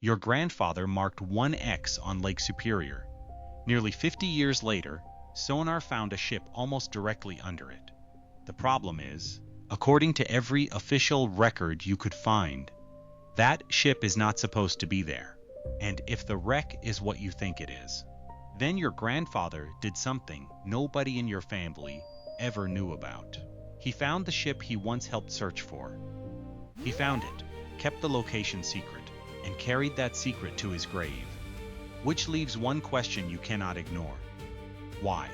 Your grandfather marked one X on Lake Superior. Nearly 50 years later, Sonar found a ship almost directly under it. The problem is, according to every official record you could find, that ship is not supposed to be there. And if the wreck is what you think it is, then your grandfather did something nobody in your family ever knew about. He found the ship he once helped search for. He found it, kept the location secret, and carried that secret to his grave. Which leaves one question you cannot ignore. Why?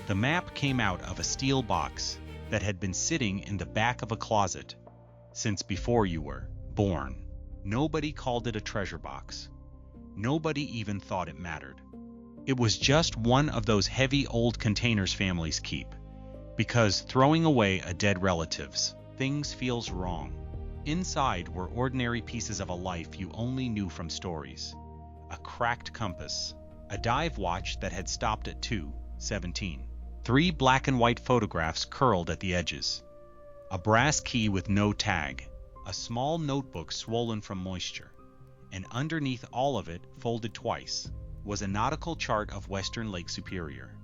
The map came out of a steel box that had been sitting in the back of a closet since before you were born. Nobody called it a treasure box. Nobody even thought it mattered. It was just one of those heavy old containers families keep, because throwing away a dead relative's things feels wrong. Inside were ordinary pieces of a life you only knew from stories. A cracked compass, a dive watch that had stopped at 2:17, 3 black and white photographs curled at the edges, a brass key with no tag, a small notebook swollen from moisture, and underneath all of it, folded twice, was a nautical chart of Western Lake Superior.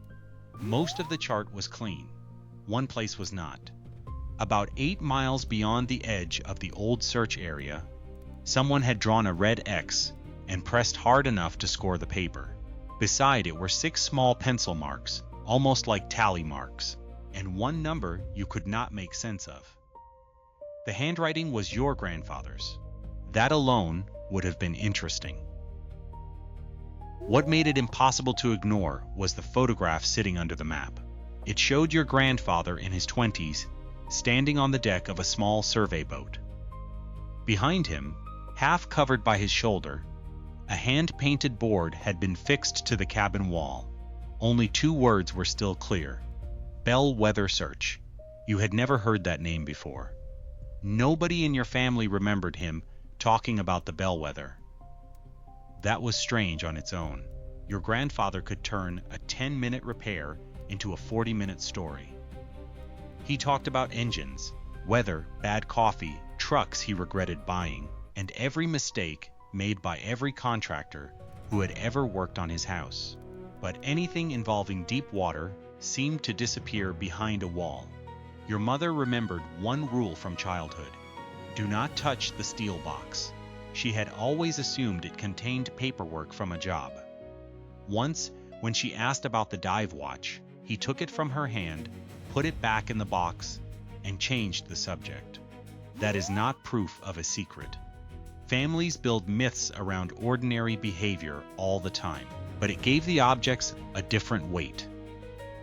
Most of the chart was clean. One place was not. About 8 miles beyond the edge of the old search area, someone had drawn a red X and pressed hard enough to score the paper. Beside it were 6 small pencil marks, almost like tally marks, and one number you could not make sense of. The handwriting was your grandfather's. That alone would have been interesting. What made it impossible to ignore was the photograph sitting under the map. It showed your grandfather in his 20s, standing on the deck of a small survey boat. Behind him, half covered by his shoulder, a hand-painted board had been fixed to the cabin wall. Only 2 words were still clear: Bellwether Search. You had never heard that name before. Nobody in your family remembered him talking about the bellwether. That was strange on its own. Your grandfather could turn a 10-minute repair into a 40-minute story. He talked about engines, weather, bad coffee, trucks he regretted buying, and every mistake made by every contractor who had ever worked on his house. But anything involving deep water seemed to disappear behind a wall. Your mother remembered one rule from childhood: do not touch the steel box. She had always assumed it contained paperwork from a job. Once, when she asked about the dive watch, he took it from her hand, put it back in the box, and changed the subject. That is not proof of a secret. Families build myths around ordinary behavior all the time, but it gave the objects a different weight.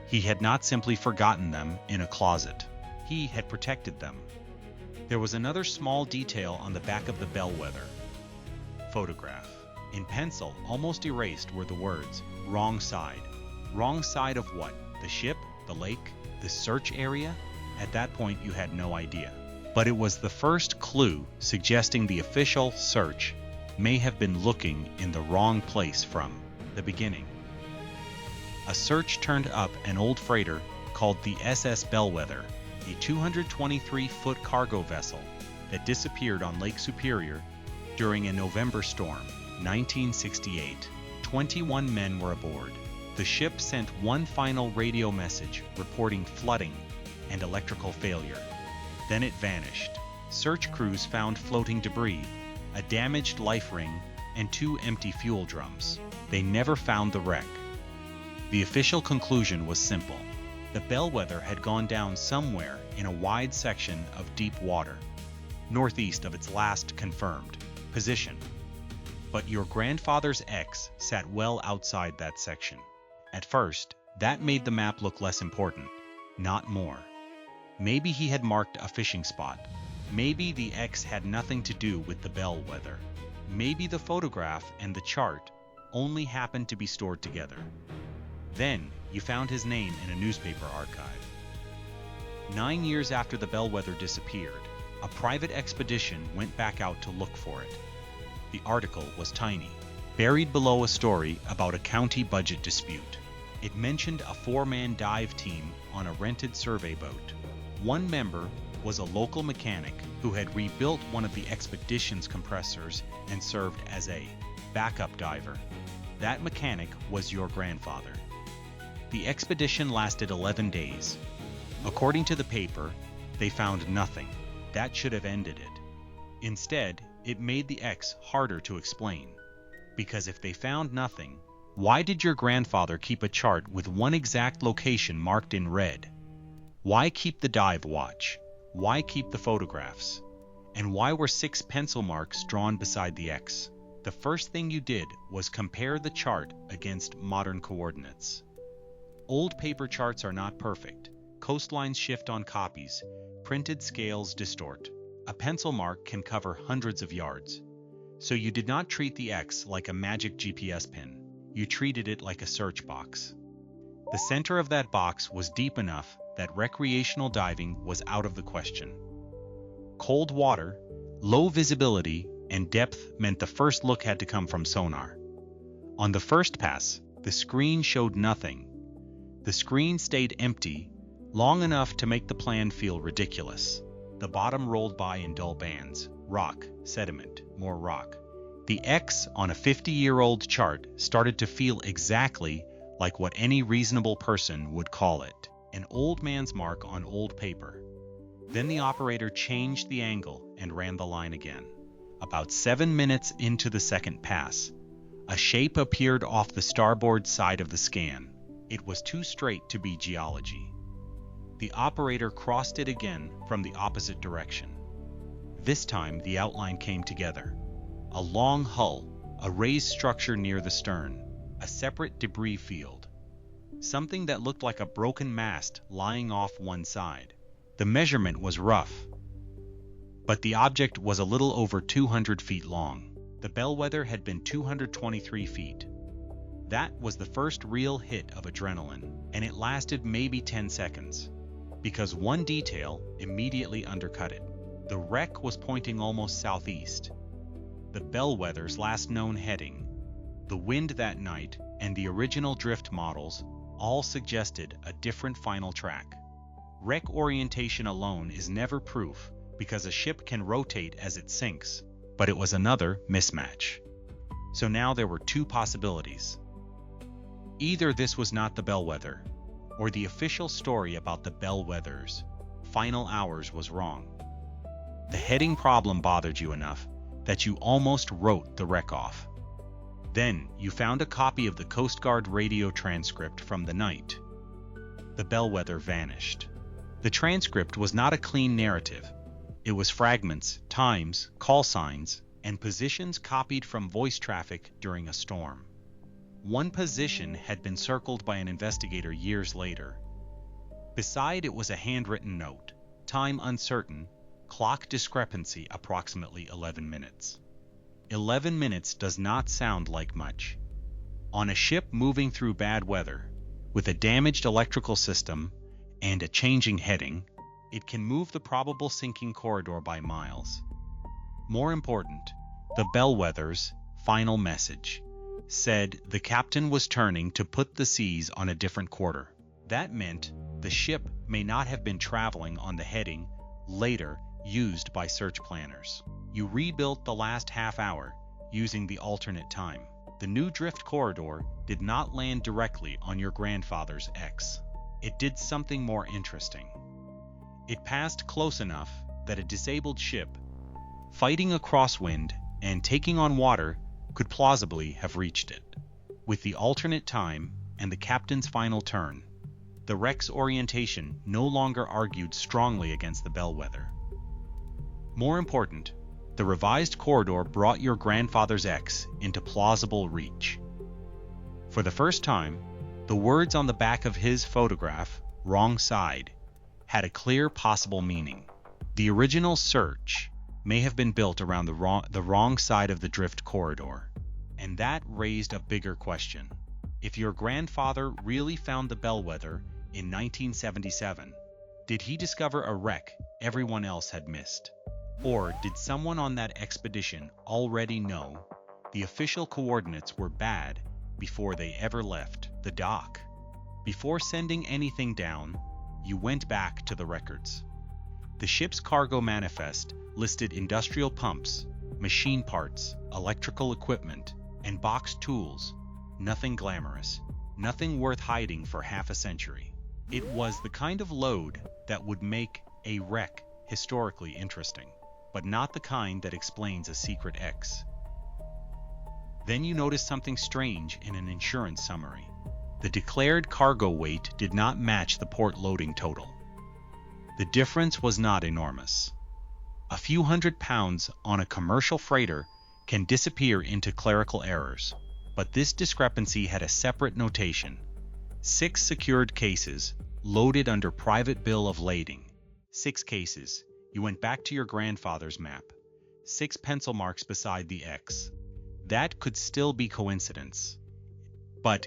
He had not simply forgotten them in a closet. He had protected them. There was another small detail on the back of the bellwether photograph. In pencil, almost erased, were the words, "Wrong side." Wrong side of what? The ship? The lake? The search area? At that point, you had no idea. But it was the first clue suggesting the official search may have been looking in the wrong place from the beginning. A search turned up an old freighter called the SS Bellwether, a 223-foot cargo vessel that disappeared on Lake Superior during a November storm, 1968. 21 men were aboard. The ship sent one final radio message reporting flooding and electrical failure. Then it vanished. Search crews found floating debris, a damaged life ring, and 2 empty fuel drums. They never found the wreck. The official conclusion was simple. The bellwether had gone down somewhere in a wide section of deep water, northeast of its last confirmed position. But your grandfather's X sat well outside that section. At first, that made the map look less important, not more. Maybe he had marked a fishing spot. Maybe the X had nothing to do with the bellwether. Maybe the photograph and the chart only happened to be stored together. Then you found his name in a newspaper archive. 9 years after the bellwether disappeared, a private expedition went back out to look for it. The article was tiny, buried below a story about a county budget dispute. It mentioned a 4-man dive team on a rented survey boat. One member was a local mechanic who had rebuilt one of the expedition's compressors and served as a backup diver. That mechanic was your grandfather. The expedition lasted 11 days. According to the paper, they found nothing. That should have ended it. Instead, it made the X harder to explain. Because if they found nothing, why did your grandfather keep a chart with one exact location marked in red? Why keep the dive watch? Why keep the photographs? And why were 6 pencil marks drawn beside the X? The first thing you did was compare the chart against modern coordinates. Old paper charts are not perfect. Coastlines shift on copies. Printed scales distort. A pencil mark can cover hundreds of yards. So you did not treat the X like a magic GPS pin. You treated it like a search box. The center of that box was deep enough that recreational diving was out of the question. Cold water, low visibility, and depth meant the first look had to come from sonar. On the first pass, the screen showed nothing. The screen stayed empty long enough to make the plan feel ridiculous. The bottom rolled by in dull bands. Rock, sediment, more rock. The X on a 50-year-old chart started to feel exactly like what any reasonable person would call it, an old man's mark on old paper. Then the operator changed the angle and ran the line again. About 7 minutes into the second pass, a shape appeared off the starboard side of the scan. It was too straight to be geology. The operator crossed it again from the opposite direction. This time the outline came together. A long hull, a raised structure near the stern, a separate debris field. Something that looked like a broken mast lying off one side. The measurement was rough, but the object was a little over 200 feet long. The bellwether had been 223 feet. That was the first real hit of adrenaline, and it lasted maybe 10 seconds. Because one detail immediately undercut it. The wreck was pointing almost southeast. The bellwether's last known heading, the wind that night, and the original drift models all suggested a different final track. Wreck orientation alone is never proof because a ship can rotate as it sinks, but it was another mismatch. So now there were 2 possibilities. Either this was not the bellwether, or the official story about the bellwether's final hours was wrong. The heading problem bothered you enough that you almost wrote the wreck off. Then you found a copy of the Coast Guard radio transcript from the night. The bellwether vanished. The transcript was not a clean narrative. It was fragments, times, call signs, and positions copied from voice traffic during a storm. One position had been circled by an investigator years later. Beside it was a handwritten note, time uncertain, clock discrepancy approximately 11 minutes. 11 minutes does not sound like much. On a ship moving through bad weather, with a damaged electrical system and a changing heading, it can move the probable sinking corridor by miles. More important, the bellwether's final message said the captain was turning to put the seas on a different quarter. That meant the ship may not have been traveling on the heading later used by search planners. You rebuilt the last half hour using the alternate time. The new drift corridor did not land directly on your grandfather's X. It did something more interesting. It passed close enough that a disabled ship, fighting a crosswind and taking on water, could plausibly have reached it. With the alternate time and the captain's final turn, the wreck's orientation no longer argued strongly against the bellwether. More important, the revised corridor brought your grandfather's X into plausible reach. For the first time, the words on the back of his photograph, "wrong side," had a clear possible meaning. The original search may have been built around the wrong side of the drift corridor, and that raised a bigger question. If your grandfather really found the bellwether in 1977, did he discover a wreck everyone else had missed? Or did someone on that expedition already know the official coordinates were bad before they ever left the dock? Before sending anything down, you went back to the records. The ship's cargo manifest listed industrial pumps, machine parts, electrical equipment, and boxed tools. Nothing glamorous, nothing worth hiding for half a century. It was the kind of load that would make a wreck historically interesting, but not the kind that explains a secret X. Then you notice something strange in an insurance summary. The declared cargo weight did not match the port loading total. The difference was not enormous. A few hundred pounds on a commercial freighter can disappear into clerical errors, but this discrepancy had a separate notation. 6 secured cases, loaded under private bill of lading. 6 cases. You went back to your grandfather's map. 6 pencil marks beside the X. That could still be coincidence. But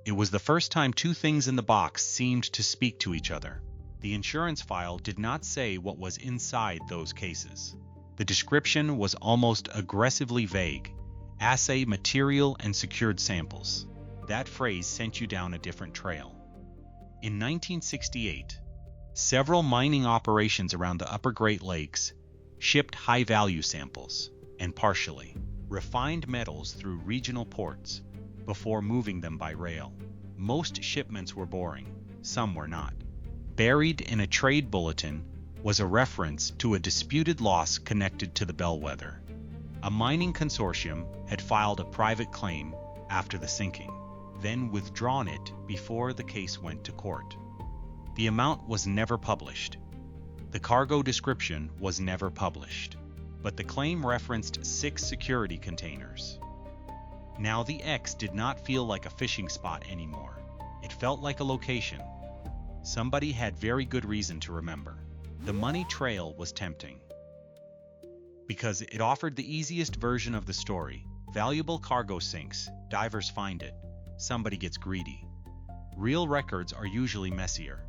it was the first time 2 things in the box seemed to speak to each other. The insurance file did not say what was inside those cases. The description was almost aggressively vague. Assay material and secured samples. That phrase sent you down a different trail. In 1968, several mining operations around the upper Great Lakes shipped high-value samples and partially refined metals through regional ports before moving them by rail. Most shipments were boring, some were not. Buried in a trade bulletin was a reference to a disputed loss connected to the bellwether. A mining consortium had filed a private claim after the sinking, then withdrawn it before the case went to court. The amount was never published. The cargo description was never published, but the claim referenced 6 security containers. Now the X did not feel like a fishing spot anymore. It felt like a location. Somebody had very good reason to remember. The money trail was tempting, because it offered the easiest version of the story. Valuable cargo sinks, divers find it, somebody gets greedy. Real records are usually messier.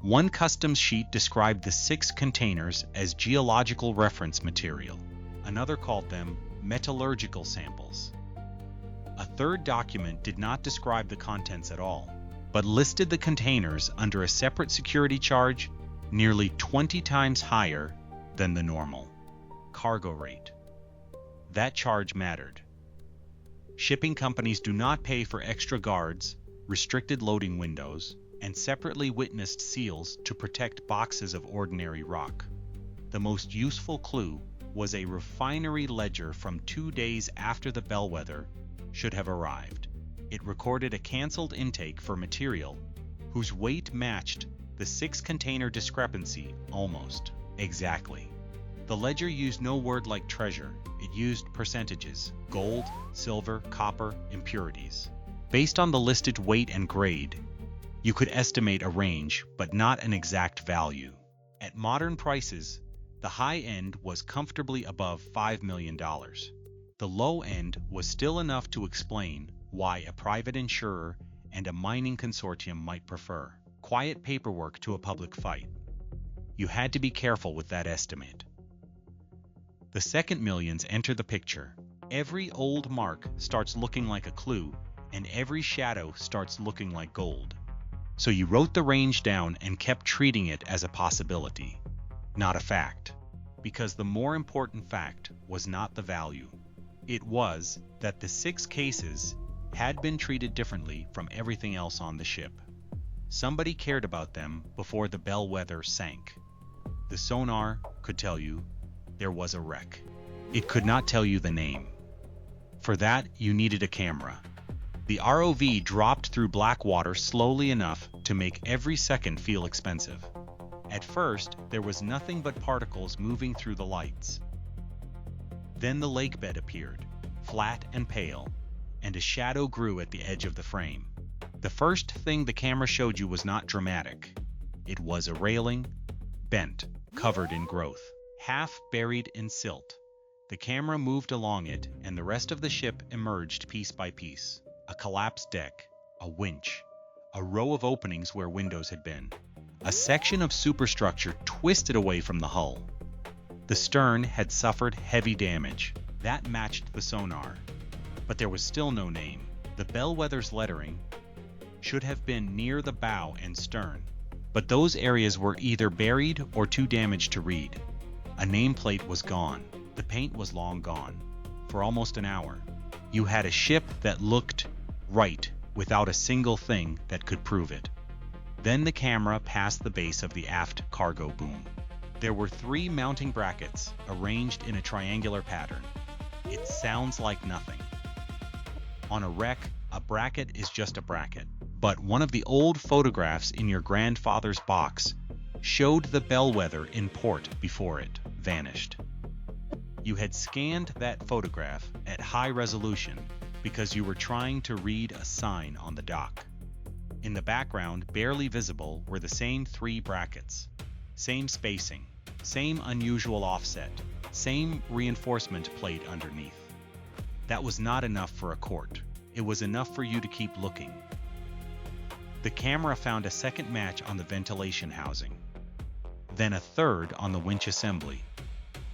One customs sheet described the 6 containers as geological reference material. Another called them metallurgical samples. A third document did not describe the contents at all, but listed the containers under a separate security charge nearly 20 times higher than the normal cargo rate. That charge mattered. Shipping companies do not pay for extra guards, restricted loading windows, and separately witnessed seals to protect boxes of ordinary rock. The most useful clue was a refinery ledger from 2 days after the bellwether should have arrived. It recorded a canceled intake for material whose weight matched the 6-container discrepancy almost exactly. The ledger used no word like treasure. It used percentages: gold, silver, copper, impurities. Based on the listed weight and grade, you could estimate a range, but not an exact value. At modern prices, the high end was comfortably above $5 million. The low end was still enough to explain why a private insurer and a mining consortium might prefer quiet paperwork to a public fight. You had to be careful with that estimate. The second millions enter the picture. Every old mark starts looking like a clue, and every shadow starts looking like gold. So you wrote the range down and kept treating it as a possibility, not a fact, because the more important fact was not the value. It was that the 6 cases had been treated differently from everything else on the ship. Somebody cared about them before the bellwether sank. The sonar could tell you there was a wreck. It could not tell you the name. For that, you needed a camera. The ROV dropped through black water slowly enough to make every second feel expensive. At first, there was nothing but particles moving through the lights. Then the lake bed appeared, flat and pale, and a shadow grew at the edge of the frame. The first thing the camera showed you was not dramatic. It was a railing, bent, covered in growth, half buried in silt. The camera moved along it, and the rest of the ship emerged piece by piece. A collapsed deck, a winch, a row of openings where windows had been. A section of superstructure twisted away from the hull. The stern had suffered heavy damage. That matched the sonar. But there was still no name. The bellwether's lettering should have been near the bow and stern. but those areas were either buried or too damaged to read. A nameplate was gone. The paint was long gone. For almost an hour, you had a ship that looked right without a single thing that could prove it. Then the camera passed the base of the aft cargo boom. There were 3 mounting brackets arranged in a triangular pattern. It sounds like nothing. On a wreck, a bracket is just a bracket. But one of the old photographs in your grandfather's box showed the bellwether in port before it vanished. You had scanned that photograph at high resolution because you were trying to read a sign on the dock. In the background, barely visible, were the same 3 brackets. Same spacing, same unusual offset, same reinforcement plate underneath. That was not enough for a court. It was enough for you to keep looking. The camera found a second match on the ventilation housing, then a third on the winch assembly.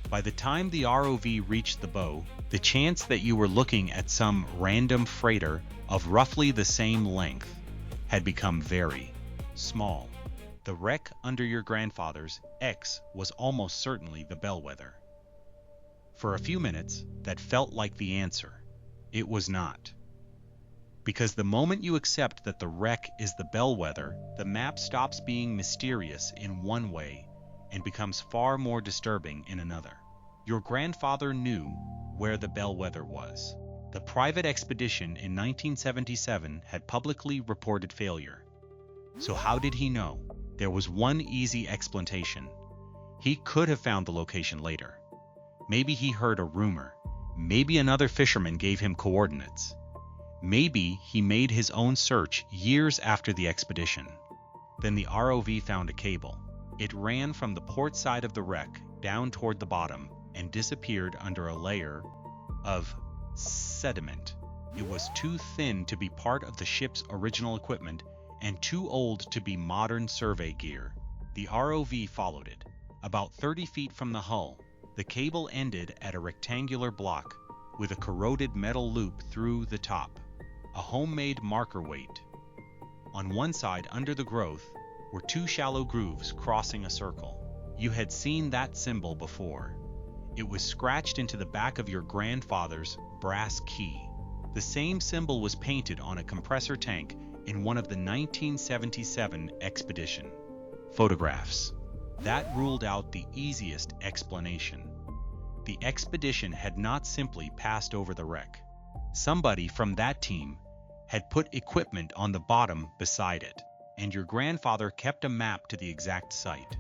By the time the ROV reached the bow, the chance that you were looking at some random freighter of roughly the same length had become very small. The wreck under your grandfather's X was almost certainly the bellwether. For a few minutes, that felt like the answer. It was not. Because the moment you accept that the wreck is the bellwether, the map stops being mysterious in one way and becomes far more disturbing in another. Your grandfather knew where the bellwether was. The private expedition in 1977 had publicly reported failure. So how did he know? There was one easy explanation. He could have found the location later. Maybe he heard a rumor. Maybe another fisherman gave him coordinates. Maybe he made his own search years after the expedition. Then the ROV found a cable. It ran from the port side of the wreck down toward the bottom and disappeared under a layer of sediment. It was too thin to be part of the ship's original equipment and too old to be modern survey gear. The ROV followed it. About 30 feet from the hull, the cable ended at a rectangular block with a corroded metal loop through the top. A homemade marker weight. On one side, under the growth, were 2 shallow grooves crossing a circle. You had seen that symbol before. It was scratched into the back of your grandfather's brass key. The same symbol was painted on a compressor tank in one of the 1977 expedition photographs. That ruled out the easiest explanation. The expedition had not simply passed over the wreck. Somebody from that team had put equipment on the bottom beside it, and your grandfather kept a map to the exact site.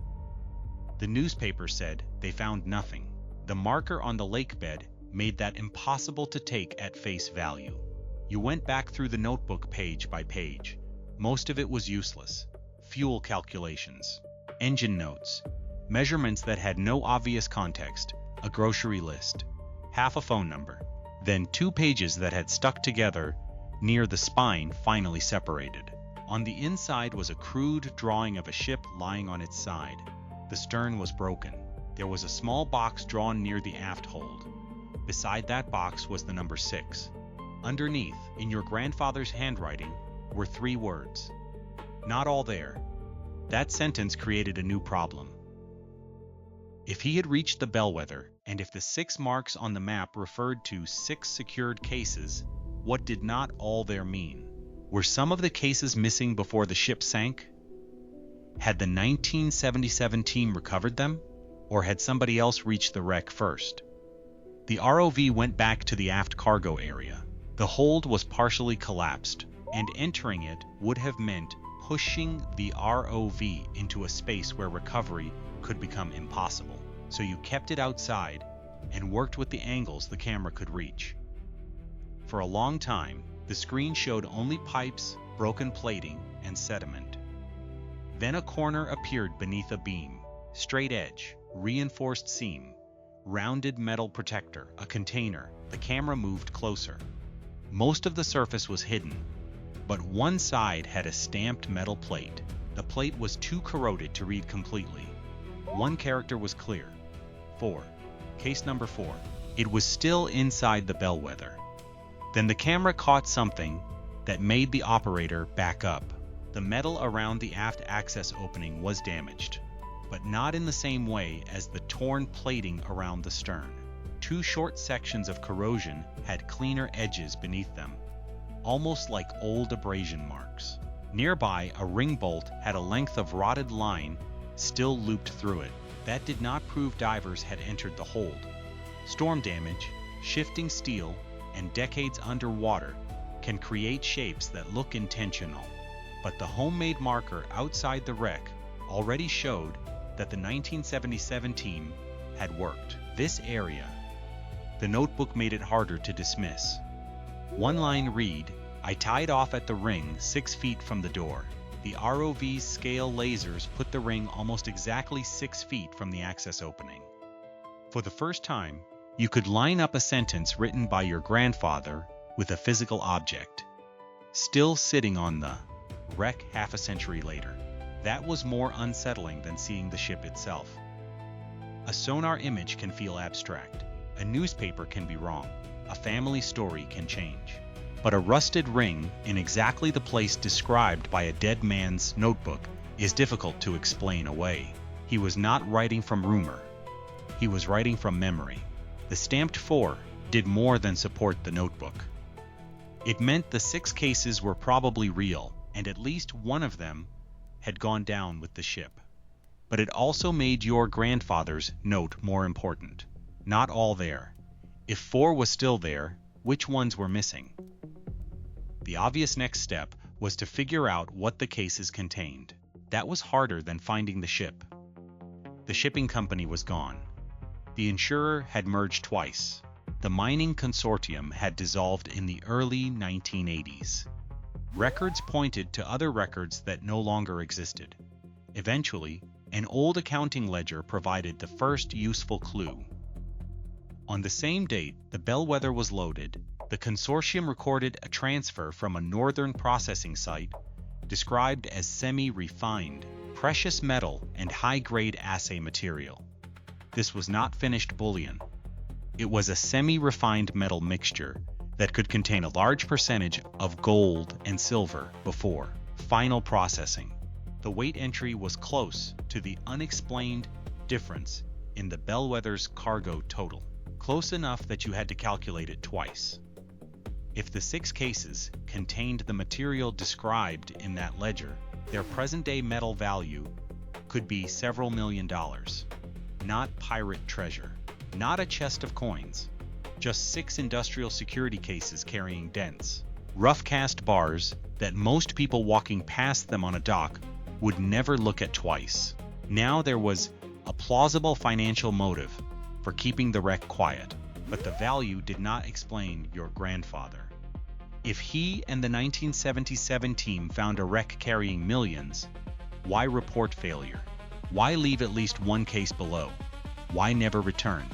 The newspaper said they found nothing. The marker on the lake bed made that impossible to take at face value. You went back through the notebook page by page. Most of it was useless. Fuel calculations, engine notes, measurements that had no obvious context, a grocery list, half a phone number, then 2 pages that had stuck together near the spine finally separated. On the inside was a crude drawing of a ship lying on its side. The stern was broken. There was a small box drawn near the aft hold. Beside that box was the number 6. Underneath, in your grandfather's handwriting, were 3 words. Not all there. That sentence created a new problem. If he had reached the bellwether, and if the 6 marks on the map referred to 6 secured cases, what did not all there mean? Were some of the cases missing before the ship sank? Had the 1977 team recovered them? Or had somebody else reached the wreck first? The ROV went back to the aft cargo area. The hold was partially collapsed, and entering it would have meant pushing the ROV into a space where recovery could become impossible. So you kept it outside and worked with the angles the camera could reach. For a long time, the screen showed only pipes, broken plating, and sediment. Then a corner appeared beneath a beam, straight edge, reinforced seam, rounded metal protector, a container. The camera moved closer. Most of the surface was hidden, but one side had a stamped metal plate. The plate was too corroded to read completely. One character was clear. 4. Case number 4. It was still inside the bellwether. Then the camera caught something that made the operator back up. The metal around the aft access opening was damaged, but not in the same way as the torn plating around the stern. Two short sections of corrosion had cleaner edges beneath them, almost like old abrasion marks. Nearby, a ring bolt had a length of rotted line still looped through it. That did not prove divers had entered the hold. Storm damage, shifting steel, and decades underwater can create shapes that look intentional. But the homemade marker outside the wreck already showed that the 1977 team had worked this area. The notebook made it harder to dismiss. One line read, "I tied off at the ring 6 feet from the door." The ROV's scale lasers put the ring almost exactly 6 feet from the access opening. For the first time, you could line up a sentence written by your grandfather with a physical object, still sitting on the wreck half a century later. That was more unsettling than seeing the ship itself. A sonar image can feel abstract. A newspaper can be wrong. A family story can change. But a rusted ring in exactly the place described by a dead man's notebook is difficult to explain away. He was not writing from rumor. He was writing from memory. The stamped 4 did more than support the notebook. It meant the 6 cases were probably real, and at least one of them had gone down with the ship. But it also made your grandfather's note more important. Not all there. If 4 was still there, which ones were missing? The obvious next step was to figure out what the cases contained. That was harder than finding the ship. The shipping company was gone. The insurer had merged twice. The mining consortium had dissolved in the early 1980s. Records pointed to other records that no longer existed. Eventually, an old accounting ledger provided the first useful clue. On the same date the bellwether was loaded, the consortium recorded a transfer from a northern processing site described as semi-refined, precious metal and high-grade assay material. This was not finished bullion. It was a semi-refined metal mixture that could contain a large percentage of gold and silver before final processing. The weight entry was close to the unexplained difference in the bellwether's cargo total, close enough that you had to calculate it twice. If the 6 cases contained the material described in that ledger, their present-day metal value could be several $1,000,000. Not pirate treasure, not a chest of coins, just 6 industrial security cases carrying dents, rough-cast bars that most people walking past them on a dock would never look at twice. Now there was a plausible financial motive for keeping the wreck quiet, but the value did not explain your grandfather. If he and the 1977 team found a wreck carrying millions, why report failure? Why leave at least one case below? Why never return?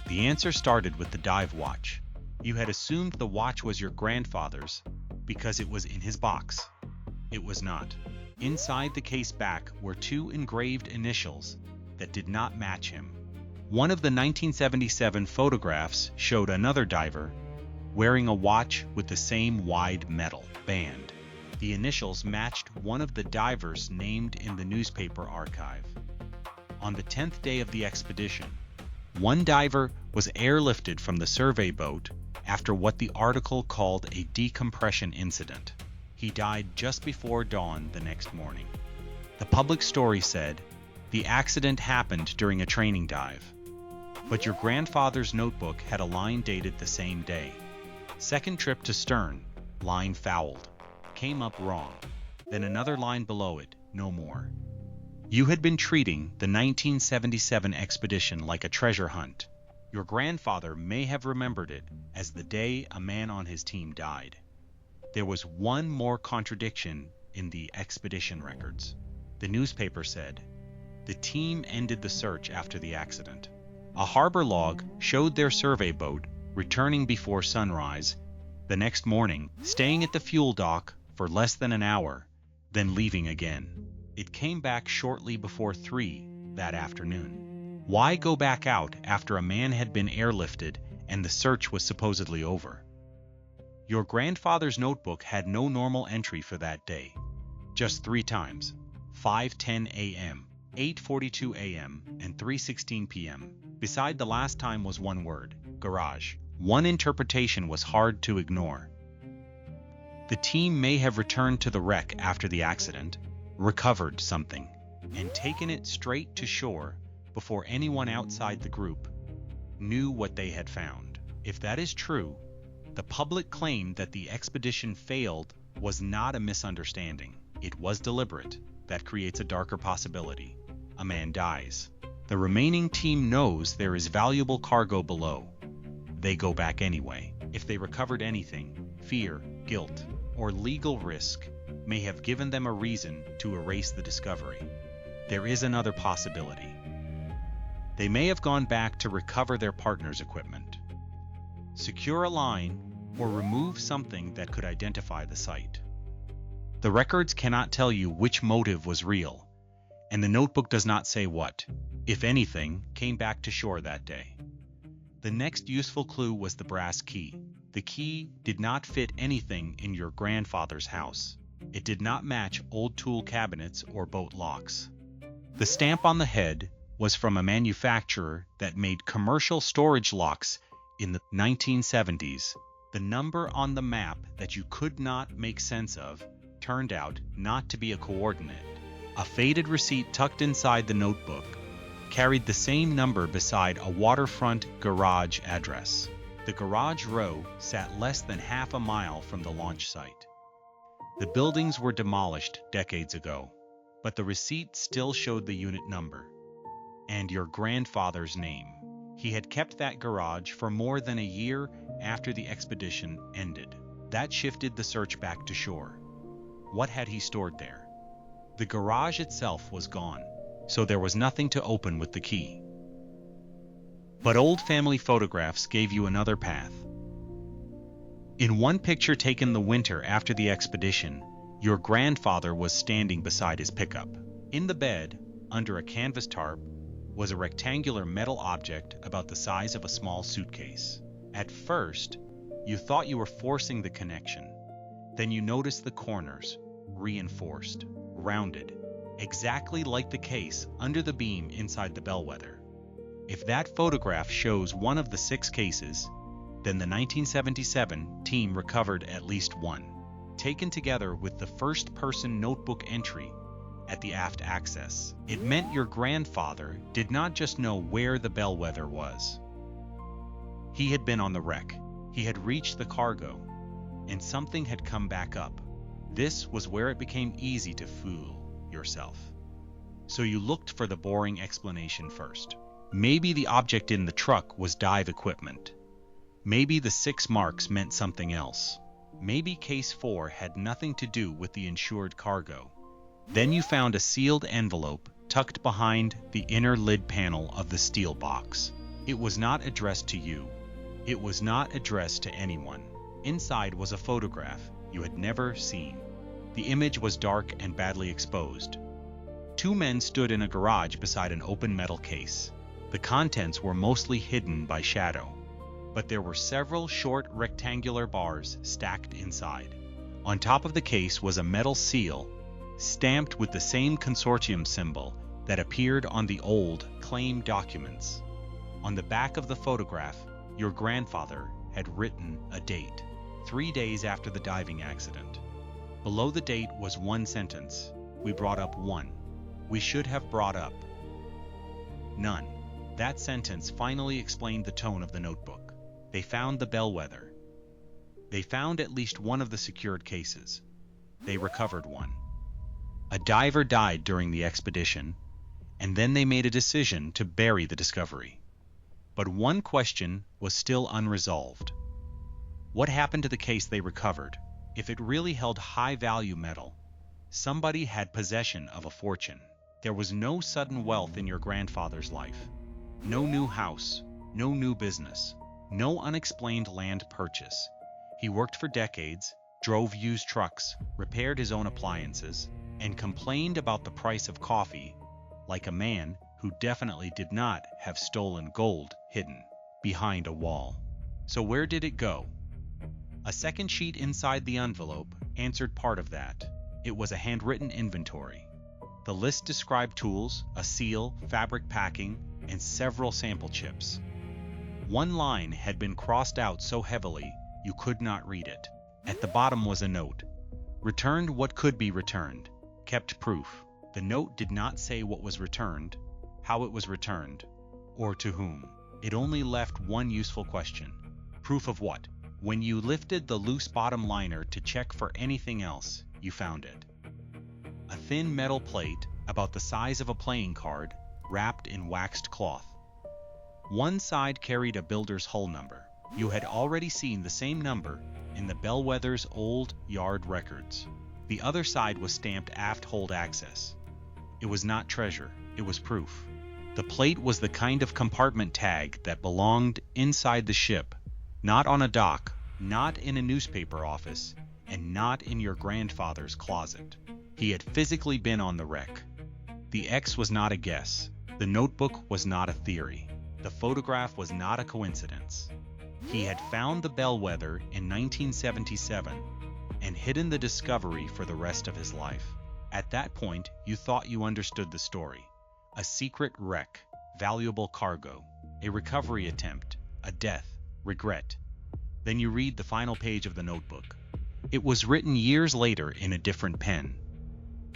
The answer started with the dive watch. You had assumed the watch was your grandfather's because it was in his box. It was not. Inside the case back were 2 engraved initials that did not match him. One of the 1977 photographs showed another diver wearing a watch with the same wide metal band. The initials matched one of the divers named in the newspaper archive. On the 10th day of the expedition, one diver was airlifted from the survey boat after what the article called a decompression incident. He died just before dawn the next morning. The public story said, the accident happened during a training dive. But your grandfather's notebook had a line dated the same day. Second trip to stern, line fouled. Came up wrong. Then another line below it, no more. You had been treating the 1977 expedition like a treasure hunt. Your grandfather may have remembered it as the day a man on his team died. There was one more contradiction in the expedition records. The newspaper said, the team ended the search after the accident. A harbor log showed their survey boat returning before sunrise the next morning, staying at the fuel dock for less than an hour, then leaving again. It came back shortly before 3 that afternoon. Why go back out after a man had been airlifted and the search was supposedly over? Your grandfather's notebook had no normal entry for that day. Just 3 times: 5:10 a.m., 8:42 a.m., and 3:16 p.m. Beside the last time was one word: garage. One interpretation was hard to ignore. The team may have returned to the wreck after the accident, recovered something, and taken it straight to shore before anyone outside the group knew what they had found. If that is true, the public claim that the expedition failed was not a misunderstanding. It was deliberate. That creates a darker possibility. A man dies. The remaining team knows there is valuable cargo below. They go back anyway. If they recovered anything, fear, guilt, or legal risk may have given them a reason to erase the discovery. There is another possibility. They may have gone back to recover their partner's equipment, secure a line, or remove something that could identify the site. The records cannot tell you which motive was real, and the notebook does not say what, if anything, came back to shore that day. The next useful clue was the brass key. The key did not fit anything in your grandfather's house. It did not match old tool cabinets or boat locks. The stamp on the head was from a manufacturer that made commercial storage locks in the 1970s. The number on the map that you could not make sense of turned out not to be a coordinate. A faded receipt tucked inside the notebook carried the same number beside a waterfront garage address. The garage row sat less than half a mile from the launch site. The buildings were demolished decades ago, but the receipt still showed the unit number and your grandfather's name. He had kept that garage for more than a year after the expedition ended. That shifted the search back to shore. What had he stored there? The garage itself was gone, so there was nothing to open with the key. But old family photographs gave you another path. In one picture taken the winter after the expedition, your grandfather was standing beside his pickup. In the bed, under a canvas tarp, was a rectangular metal object about the size of a small suitcase. At first, you thought you were forcing the connection. Then you noticed the corners, reinforced, rounded, exactly like the case under the beam inside the bellwether. If that photograph shows one of the 6 cases, then the 1977 team recovered at least one. Taken together with the first-person notebook entry at the aft access, it meant your grandfather did not just know where the bellwether was. He had been on the wreck. He had reached the cargo, and something had come back up. This was where it became easy to fool yourself. So you looked for the boring explanation first. Maybe the object in the truck was dive equipment. Maybe the 6 marks meant something else. Maybe Case 4 had nothing to do with the insured cargo. Then you found a sealed envelope tucked behind the inner lid panel of the steel box. It was not addressed to you. It was not addressed to anyone. Inside was a photograph you had never seen. The image was dark and badly exposed. 2 men stood in a garage beside an open metal case. The contents were mostly hidden by shadow, but there were several short rectangular bars stacked inside. On top of the case was a metal seal stamped with the same consortium symbol that appeared on the old claim documents. On the back of the photograph, your grandfather had written a date, 3 days after the diving accident. Below the date was one sentence: "We brought up 1. We should have brought up none." That sentence finally explained the tone of the notebook. They found the bellwether. They found at least one of the secured cases. They recovered one. A diver died during the expedition, and then they made a decision to bury the discovery. But one question was still unresolved. What happened to the case they recovered? If it really held high-value metal, somebody had possession of a fortune. There was no sudden wealth in your grandfather's life. No new house, no new business, no unexplained land purchase. He worked for decades, drove used trucks, repaired his own appliances, and complained about the price of coffee like a man who definitely did not have stolen gold hidden behind a wall. So where did it go? A second sheet inside the envelope answered part of that. It was a handwritten inventory. The list described tools, a seal, fabric packing, and several sample chips. One line had been crossed out so heavily you could not read it. At the bottom was a note. Returned what could be returned. Kept proof. The note did not say what was returned, how it was returned, or to whom. It only left one useful question. Proof of what? When you lifted the loose bottom liner to check for anything else, you found it. A thin metal plate, about the size of a playing card, wrapped in waxed cloth. One side carried a builder's hull number. You had already seen the same number in the Bellwether's old yard records. The other side was stamped aft hold access. It was not treasure, it was proof. The plate was the kind of compartment tag that belonged inside the ship, not on a dock, not in a newspaper office, and not in your grandfather's closet. He had physically been on the wreck. The X was not a guess. The notebook was not a theory. The photograph was not a coincidence. He had found the Bellwether in 1977 and hidden the discovery for the rest of his life. At that point, you thought you understood the story. A secret wreck, valuable cargo, a recovery attempt, a death, regret. Then you read the final page of the notebook. It was written years later in a different pen.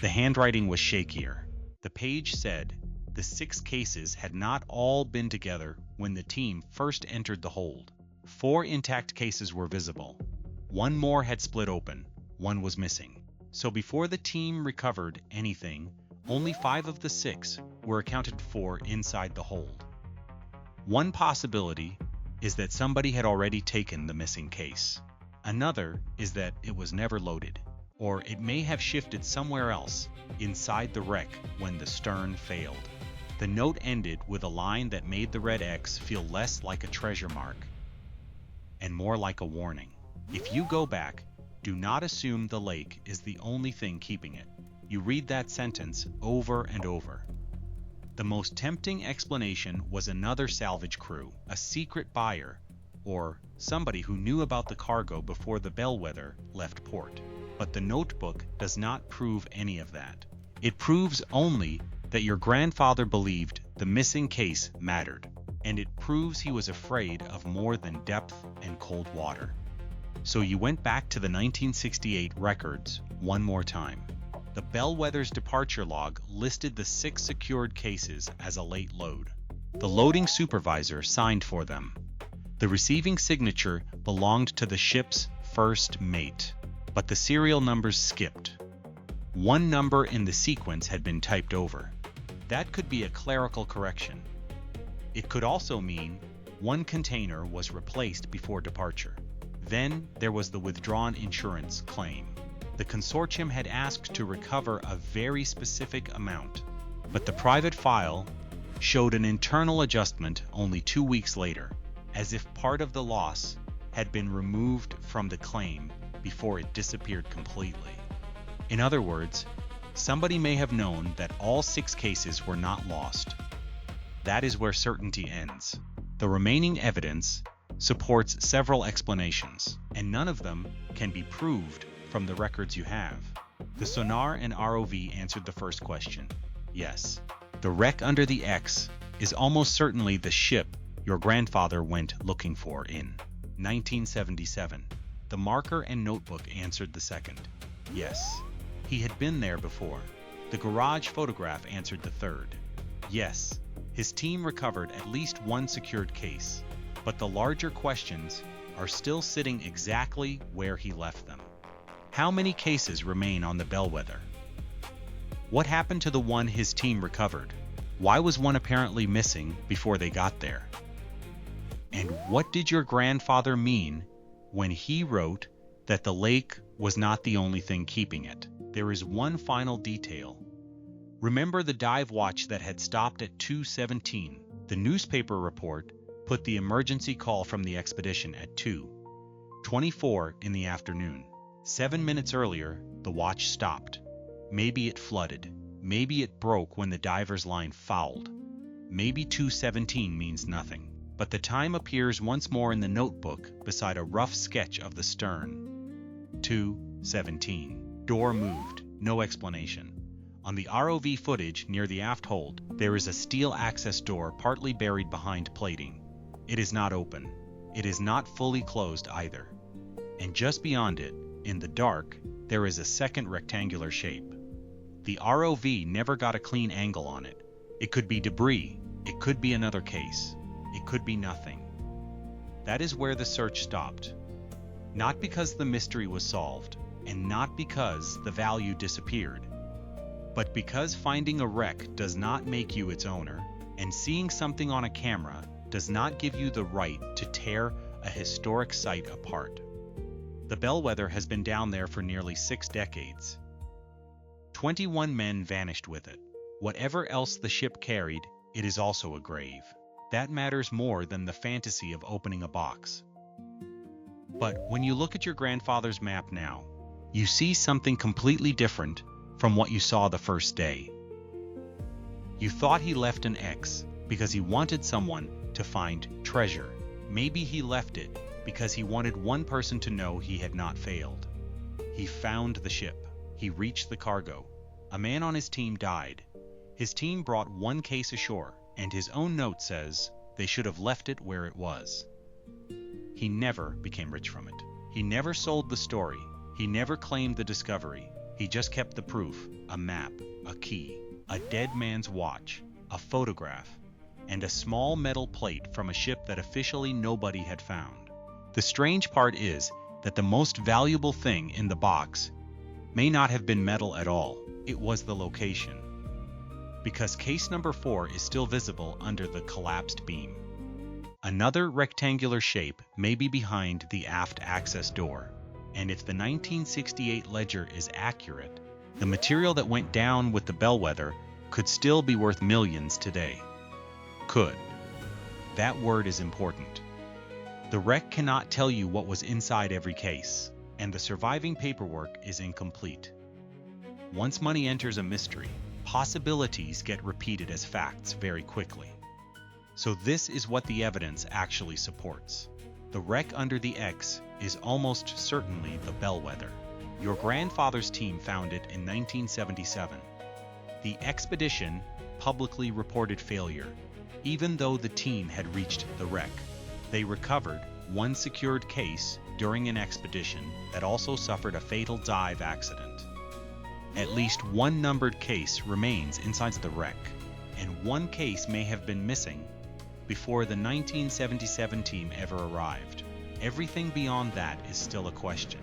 The handwriting was shakier. The page said, the 6 cases had not all been together when the team first entered the hold. 4 intact cases were visible. 1 more had split open. 1 was missing. So before the team recovered anything, only 5 of the 6 were accounted for inside the hold. One possibility is that somebody had already taken the missing case. Another is that it was never loaded, or it may have shifted somewhere else inside the wreck when the stern failed. The note ended with a line that made the red X feel less like a treasure mark and more like a warning. If you go back, do not assume the lake is the only thing keeping it. You read that sentence over and over. The most tempting explanation was another salvage crew, a secret buyer, or somebody who knew about the cargo before the Bellwether left port. But the notebook does not prove any of that. It proves only that your grandfather believed the missing case mattered, and it proves he was afraid of more than depth and cold water. So you went back to the 1968 records one more time. The Bellwether's departure log listed the 6 secured cases as a late load. The loading supervisor signed for them. The receiving signature belonged to the ship's first mate, but the serial numbers skipped. 1 number in the sequence had been typed over. That could be a clerical correction. It could also mean 1 container was replaced before departure. Then there was the withdrawn insurance claim. The consortium had asked to recover a very specific amount, but the private file showed an internal adjustment only 2 weeks later, as if part of the loss had been removed from the claim before it disappeared completely. In other words, somebody may have known that all 6 cases were not lost. That is where certainty ends. The remaining evidence supports several explanations, and none of them can be proved from the records you have. The Sonar and ROV answered the first question. Yes, the wreck under the X is almost certainly the ship your grandfather went looking for in 1977. The marker and notebook answered the second. Yes, he had been there before. The garage photograph answered the third. Yes, his team recovered at least 1 secured case, but the larger questions are still sitting exactly where he left them. How many cases remain on the Bellwether? What happened to the one his team recovered? Why was one apparently missing before they got there? And what did your grandfather mean when he wrote that the lake was not the only thing keeping it? There is one final detail. Remember the dive watch that had stopped at 2:17? The newspaper report put the emergency call from the expedition at 2:24 in the afternoon. 7 minutes earlier, the watch stopped. Maybe it flooded. Maybe it broke when the diver's line fouled. Maybe 2:17 means nothing. But the time appears once more in the notebook beside a rough sketch of the stern. 2:17. Door moved. No explanation. On the ROV footage near the aft hold, there is a steel access door partly buried behind plating. It is not open. It is not fully closed either. And just beyond it, in the dark, there is a second rectangular shape. The ROV never got a clean angle on it. It could be debris. It could be another case. It could be nothing. That is where the search stopped. Not because the mystery was solved, and not because the value disappeared, but because finding a wreck does not make you its owner, and seeing something on a camera does not give you the right to tear a historic site apart. The bellwether has been down there for nearly 6 decades. 21 men vanished with it. Whatever else the ship carried, it is also a grave. That matters more than the fantasy of opening a box. But when you look at your grandfather's map now, you see something completely different from what you saw the first day. You thought he left an X because he wanted someone to find treasure. Maybe he left it because he wanted one person to know he had not failed. He found the ship. He reached the cargo. A man on his team died. His team brought 1 case ashore, and his own note says they should have left it where it was. He never became rich from it. He never sold the story. He never claimed the discovery. He just kept the proof, a map, a key, a dead man's watch, a photograph, and a small metal plate from a ship that officially nobody had found. The strange part is that the most valuable thing in the box may not have been metal at all. It was the location. Because case number 4 is still visible under the collapsed beam. Another rectangular shape may be behind the aft access door, and if the 1968 ledger is accurate, the material that went down with the bellwether could still be worth millions today. Could. That word is important. The wreck cannot tell you what was inside every case, and the surviving paperwork is incomplete. Once money enters a mystery, possibilities get repeated as facts very quickly. So this is what the evidence actually supports. The wreck under the X is almost certainly the bellwether. Your grandfather's team found it in 1977. The expedition publicly reported failure, even though the team had reached the wreck. They recovered 1 secured case during an expedition that also suffered a fatal dive accident. At least 1 numbered case remains inside the wreck, and 1 case may have been missing before the 1977 team ever arrived. Everything beyond that is still a question.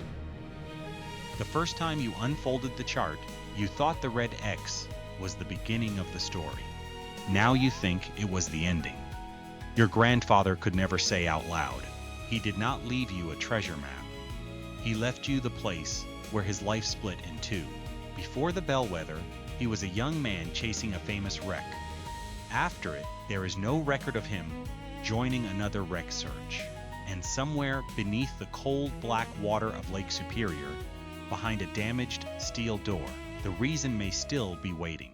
The first time you unfolded the chart, you thought the red X was the beginning of the story. Now you think it was the ending. Your grandfather could never say out loud. He did not leave you a treasure map. He left you the place where his life split in 2. Before the bellwether, he was a young man chasing a famous wreck. After it, there is no record of him joining another wreck search. And somewhere beneath the cold black water of Lake Superior, behind a damaged steel door, the reason may still be waiting.